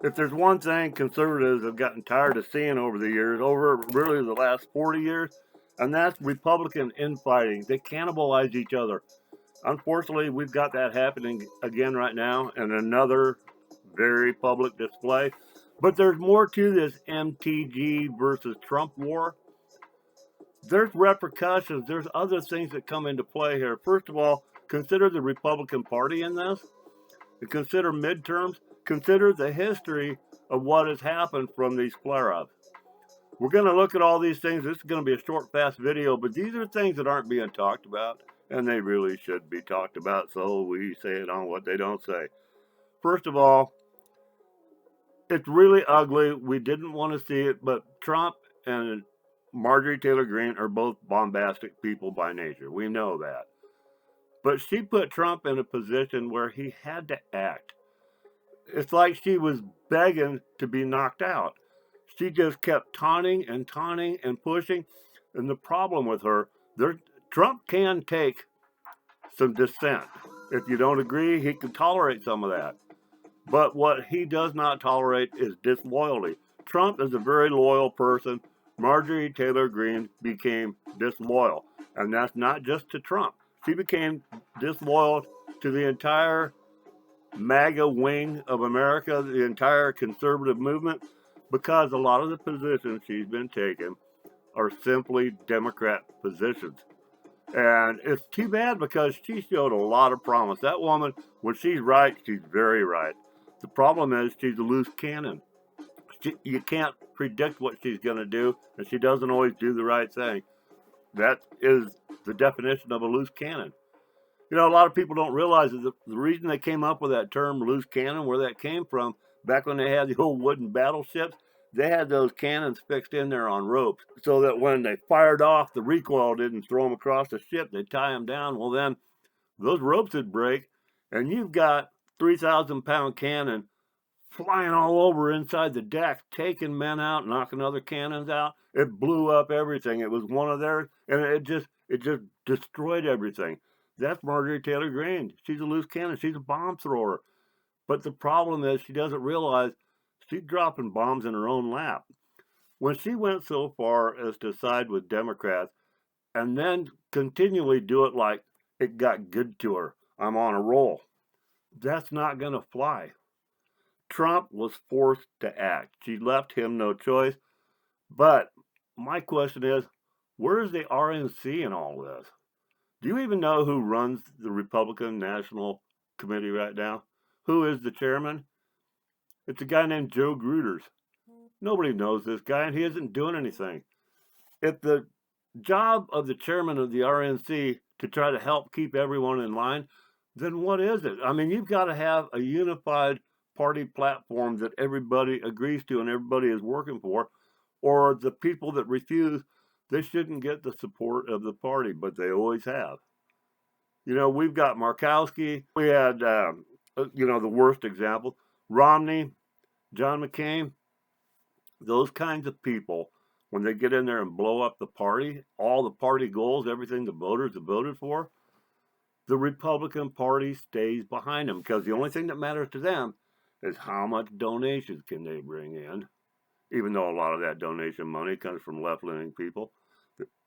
If there's one thing conservatives have gotten tired of seeing over the years, over really the last 40 years, and that's Republican infighting. They cannibalize each other. Unfortunately, we've got that happening again right now in another very public display. But there's more to this MTG versus Trump war. There's repercussions. There's other things that come into play here. First of all, consider the Republican Party in this. Consider midterms. Consider the history of what has happened from these flare-ups. We're going to look at all these things. This is going to be a short, fast video, but these are things that aren't being talked about, and they really should be talked about, so we say it on what they don't say. First of all, it's really ugly. We didn't want to see it, but Trump and Marjorie Taylor Greene are both bombastic people by nature. We know that. But she put Trump in a position where he had to act. It's like she was begging to be knocked out. She just kept taunting and pushing. And the problem with her, Trump can take some dissent. If you don't agree, he can tolerate some of that. But what he does not tolerate is disloyalty. Trump is a very loyal person. Marjorie Taylor Greene became disloyal. And that's not just to Trump. She became disloyal to the entire MAGA wing of America, the entire conservative movement, because a lot of the positions she's been taking are simply Democrat positions. And it's too bad because she showed a lot of promise. That woman, when she's right, she's very right. The problem is she's a loose cannon. You can't predict what she's going to do, and she doesn't always do the right thing. That is the definition of a loose cannon. You know, a lot of people don't realize that the reason they came up with that term loose cannon, where that came from, back when they had the old wooden battleships, they had those cannons fixed in there on ropes so that when they fired off, the recoil didn't throw them across the ship. They'd tie them down. Well, then those ropes would break, and you've got 3,000-pound cannon flying all over inside the deck, taking men out, knocking other cannons out. It blew up everything. It was one of theirs, and it just destroyed everything. That's Marjorie Taylor Greene. She's a loose cannon. She's a bomb thrower. But the problem is she doesn't realize she's dropping bombs in her own lap. When she went so far as to side with Democrats and then continually do it like it got good to her, I'm on a roll, that's not going to fly. Trump was forced to act. She left him no choice. But my question is, where is the RNC in all this? Do you even know who runs the Republican National Committee right now? Who is the chairman? It's a guy named Joe Gruters. Nobody knows this guy, and he isn't doing anything. If the job of the chairman of the RNC to try to help keep everyone in line, then what is it? I mean, you've got to have a unified party platform that everybody agrees to and everybody is working for, or the people that refuse, they shouldn't get the support of the party, but they always have. You know, we've got Markowski. We had, the worst example, Romney, John McCain, those kinds of people, when they get in there and blow up the party, all the party goals, everything the voters have voted for, the Republican Party stays behind them because the only thing that matters to them is how much donations can they bring in, even though a lot of that donation money comes from left-leaning people.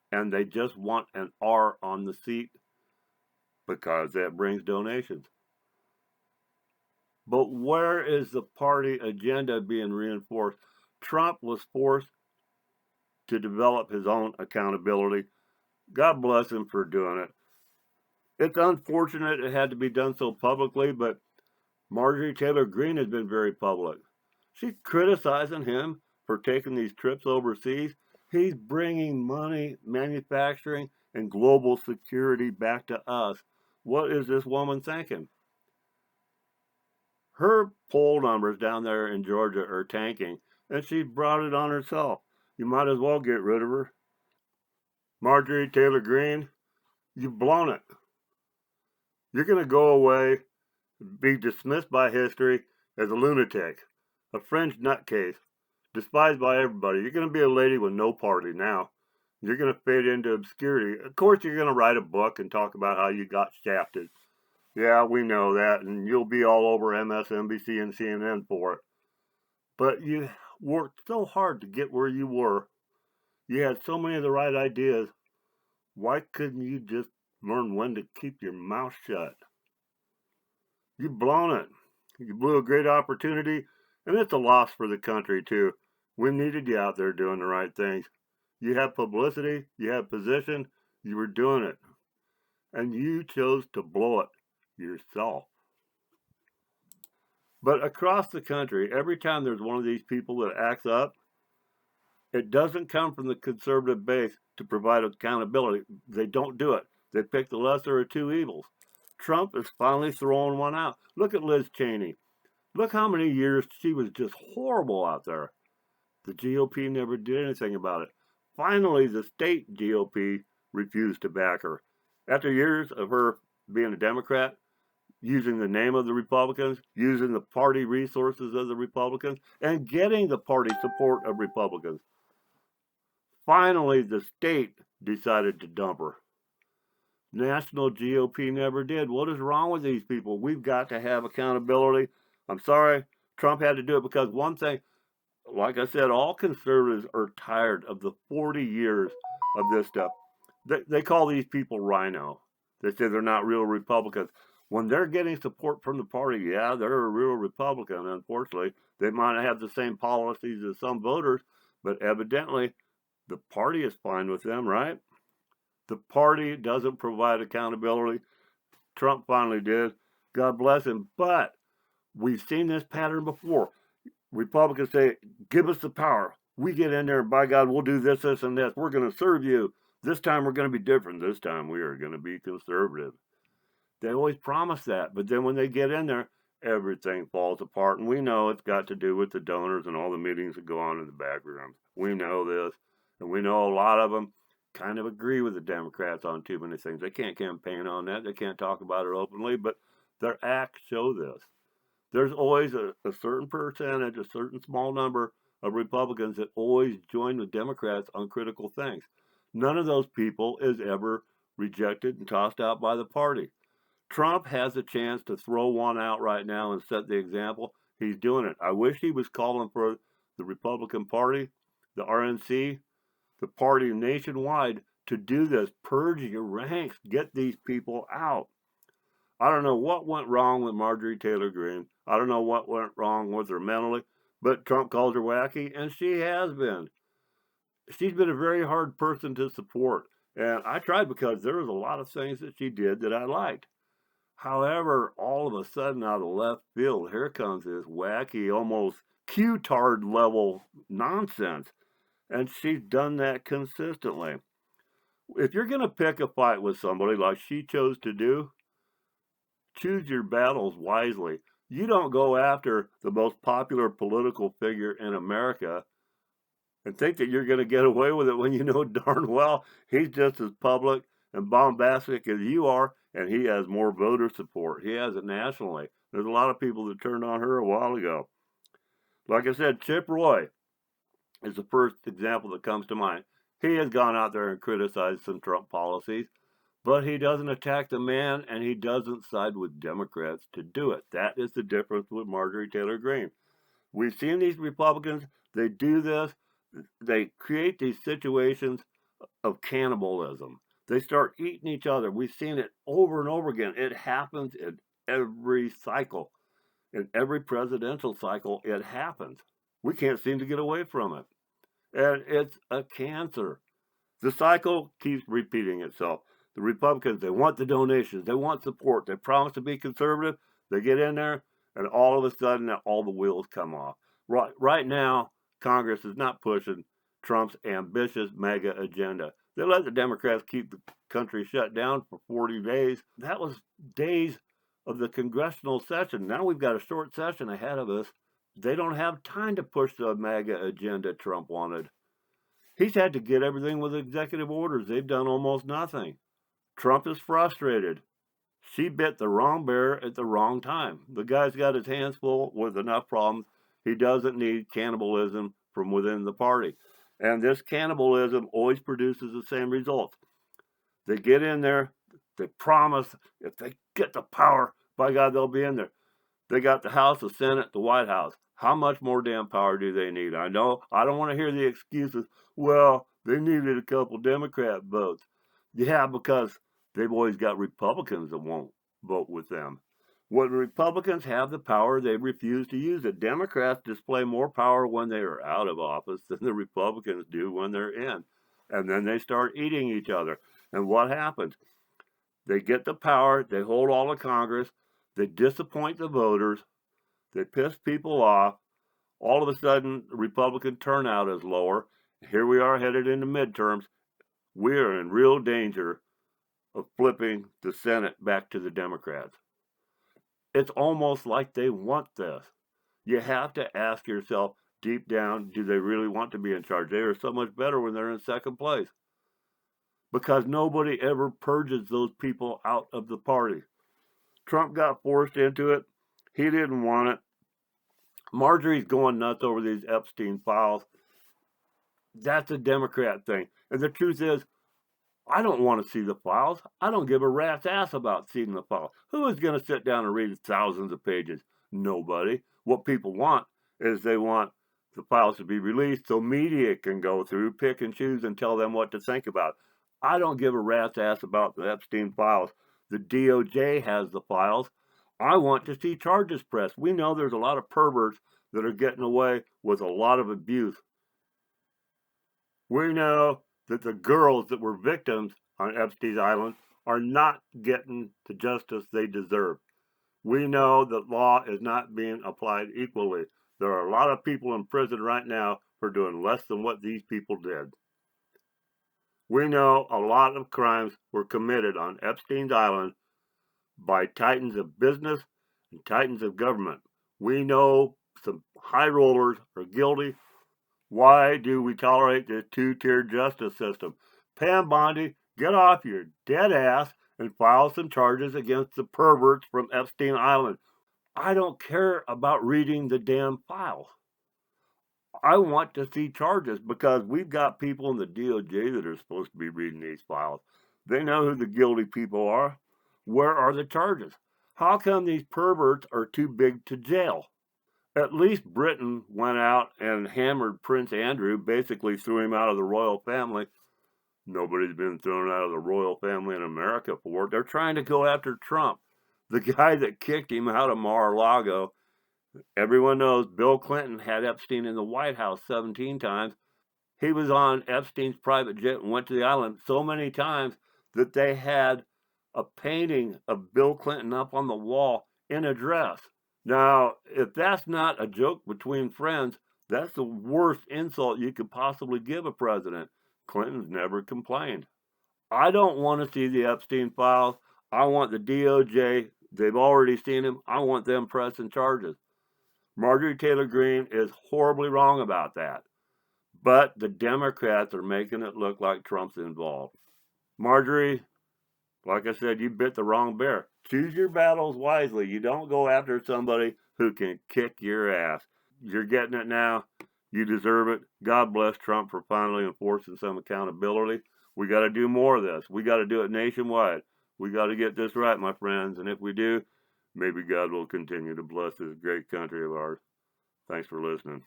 And they just want an R on the seat because that brings donations. But where is the party agenda being reinforced? Trump was forced to develop his own accountability. God bless him for doing it. It's unfortunate it had to be done so publicly, but Marjorie Taylor Greene has been very public. She's criticizing him for taking these trips overseas. He's bringing money, manufacturing, and global security back to us. What is this woman thinking? Her poll numbers down there in Georgia are tanking, and she brought it on herself. You might as well get rid of her. Marjorie Taylor Greene, you've blown it. You're going to go away, be dismissed by history as a lunatic, a fringe nutcase, despised by everybody. You're going to be a lady with no party now. You're going to fade into obscurity. Of course, you're going to write a book and talk about how you got shafted. Yeah, we know that, and you'll be all over MSNBC and CNN for it. But you worked so hard to get where you were. You had so many of the right ideas. Why couldn't you just learn when to keep your mouth shut? You've blown it. You blew a great opportunity, and it's a loss for the country, too. We needed you out there doing the right things. You had publicity, you had position, you were doing it, and you chose to blow it yourself. But across the country, every time there's one of these people that acts up, it doesn't come from the conservative base to provide accountability. They don't do it. They pick the lesser of two evils. Trump is finally throwing one out. Look at Liz Cheney. Look how many years she was just horrible out there. The GOP never did anything about it. Finally, the state GOP refused to back her. After years of her being a Democrat, using the name of the Republicans, using the party resources of the Republicans, and getting the party support of Republicans, finally the state decided to dump her. National GOP never did. What is wrong with these people? We've got to have accountability. I'm sorry, Trump had to do it because one thing, like I said, all conservatives are tired of the 40 years of this stuff. They call these people rhino. They say they're not real Republicans. When they're getting support from the party, yeah, they're a real Republican. Unfortunately, they might not have the same policies as some voters, but evidently the party is fine with them, right? The party doesn't provide accountability. Trump finally did. God bless him. But we've seen this pattern before. Republicans say, give us the power. We get in there and by God, we'll do this, this, and this. We're going to serve you. This time we're going to be different. This time we are going to be conservative. They always promise that. But then when they get in there, everything falls apart. And we know it's got to do with the donors and all the meetings that go on in the background. We know this. And we know a lot of them kind of agree with the Democrats on too many things. They can't campaign on that. They can't talk about it openly. But their acts show this. There's always a certain percentage, a certain small number of Republicans that always join with Democrats on critical things. None of those people is ever rejected and tossed out by the party. Trump has a chance to throw one out right now and set the example. He's doing it. I wish he was calling for the Republican Party, the RNC, the party nationwide to do this. Purge your ranks. Get these people out. I don't know what went wrong with Marjorie Taylor Greene. I don't know what went wrong with her mentally, but Trump calls her wacky, and she has been. She's been a very hard person to support, and I tried because there was a lot of things that she did that I liked. However, all of a sudden, out of left field, here comes this wacky, almost Q-tard level nonsense, and she's done that consistently. If you're going to pick a fight with somebody like she chose to do, choose your battles wisely. You don't go after the most popular political figure in America and think that you're going to get away with it when you know darn well he's just as public and bombastic as you are, and he has more voter support. He has it nationally. There's a lot of people that turned on her a while ago. Like I said, Chip Roy is the first example that comes to mind. He has gone out there and criticized some Trump policies, but he doesn't attack the man, and he doesn't side with Democrats to do it. That is the difference with Marjorie Taylor Greene. We've seen these Republicans, they do this, they create these situations of cannibalism. They start eating each other. We've seen it over and over again. It happens in every cycle. In every presidential cycle, it happens. We can't seem to get away from it. And it's a cancer. The cycle keeps repeating itself. The Republicans, they want the donations, they want support, they promise to be conservative, they get in there, and all of a sudden, all the wheels come off. Right now, Congress is not pushing Trump's ambitious MAGA agenda. They let the Democrats keep the country shut down for 40 days. That was days of the congressional session. Now we've got a short session ahead of us. They don't have time to push the MAGA agenda Trump wanted. He's had to get everything with executive orders. They've done almost nothing. Trump is frustrated. She bit the wrong bear at the wrong time. The guy's got his hands full with enough problems. He doesn't need cannibalism from within the party. And this cannibalism always produces the same results. They get in there, they promise if they get the power, by God, they'll be in there. They got the House, the Senate, the White House. How much more damn power do they need? I know I don't want to hear the excuses. Well, they needed a couple Democrat votes. Yeah, because they've always got Republicans that won't vote with them. When Republicans have the power, they refuse to use it. Democrats display more power when they are out of office than the Republicans do when they're in. And then they start eating each other. And what happens? They get the power, they hold all of Congress, they disappoint the voters, they piss people off. All of a sudden, the Republican turnout is lower. Here we are headed into midterms. We are in real danger of flipping the Senate back to the Democrats. It's almost like they want this. You have to ask yourself deep down, do they really want to be in charge? They are so much better when they're in second place because nobody ever purges those people out of the party. Trump got forced into it. He didn't want it. Marjorie's going nuts over these Epstein files. That's a Democrat thing. And the truth is, I don't want to see the files. I don't give a rat's ass about seeing the files. Who is going to sit down and read thousands of pages? Nobody. What people want is they want the files to be released so media can go through, pick and choose, and tell them what to think about. I don't give a rat's ass about the Epstein files. The DOJ has the files. I want to see charges pressed. We know there's a lot of perverts that are getting away with a lot of abuse. We know that the girls that were victims on Epstein's Island are not getting the justice they deserve. We know that law is not being applied equally. There are a lot of people in prison right now for doing less than what these people did. We know a lot of crimes were committed on Epstein's Island by titans of business and titans of government. We know some high rollers are guilty. Why do we tolerate this two-tier justice system? Pam Bondi, get off your dead ass and file some charges against the perverts from Epstein Island. I don't care about reading the damn files. I want to see charges because we've got people in the DOJ that are supposed to be reading these files. They know who the guilty people are. Where are the charges? How come these perverts are too big to jail? At least Britain went out and hammered Prince Andrew, basically threw him out of the royal family. Nobody's been thrown out of the royal family in America for it. They're trying to go after Trump, the guy that kicked him out of Mar-a-Lago. Everyone knows Bill Clinton had Epstein in the White House 17 times. He was on Epstein's private jet and went to the island so many times that they had a painting of Bill Clinton up on the wall in a dress. Now, if that's not a joke between friends, that's the worst insult you could possibly give a president. Clinton's never complained. I don't want to see the Epstein files. I want the DOJ. They've already seen him. I want them pressing charges. Marjorie Taylor Greene is horribly wrong about that. But the Democrats are making it look like Trump's involved. Marjorie, like I said, you bit the wrong bear. Choose your battles wisely. You don't go after somebody who can kick your ass. You're getting it now. You deserve it. God bless Trump for finally enforcing some accountability. We got to do more of this. We got to do it nationwide. We got to get this right, my friends. And if we do, maybe God will continue to bless this great country of ours. Thanks for listening.